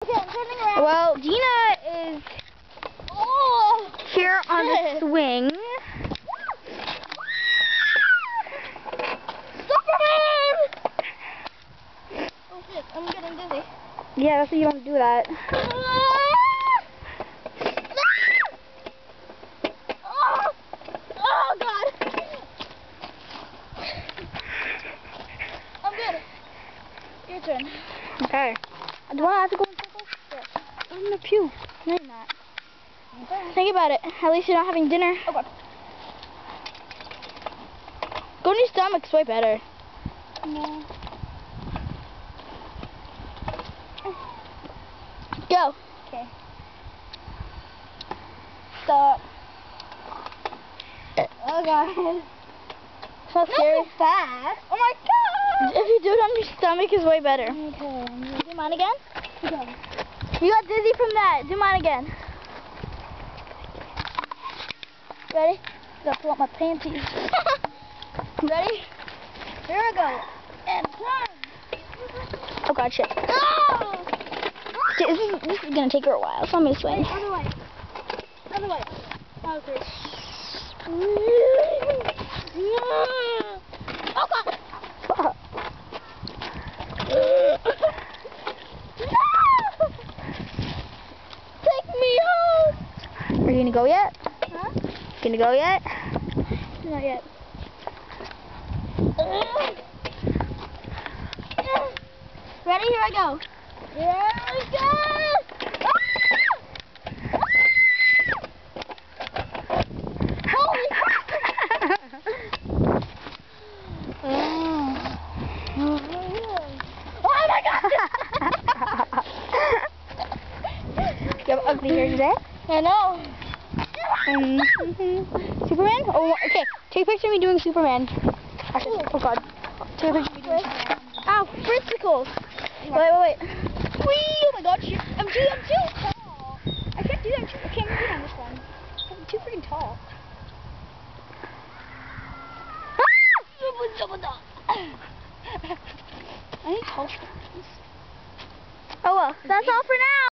Okay, I'm turning around. Well, Dina is here on the swing. Superman! Oh shit, I'm getting dizzy. Yeah, that's why you don't do that. Oh god! I'm good. Your turn. Okay. Do I have to go in circles? Yes. I'm in the pew. No, you're not. Okay. Think about it. At least you're not having dinner. Oh god. Go in your stomach. It's way better. No. Go. Okay. Stop. Oh god. So scary. Fast. Oh my god. If you do it on your stomach, it's way better. Okay. Do mine again? Okay. You got dizzy from that. Do mine again. Ready? Gotta pull up my panties. Ready? Here we go. And turn. Oh god, shit. No! This is gonna take her a while, so I'm gonna swing. Other way. Other way. Okay. Oh god! Fuck. No! Take me home! Are you gonna go yet? Huh? Gonna go yet? Not yet. Ready? Here I go. Here we go! Holy crap! Oh my god! You have ugly hair today? I know. Superman? Oh, okay. Take a picture of me doing Superman. Actually, oh god. Take a picture of me doing Superman. Ow, fritzicles. Wait. Whee! Oh my god, I'm too tall. I can't do that. I can't do it on this one. I'm too freaking tall. I need tall friends. Oh well, that's all for now.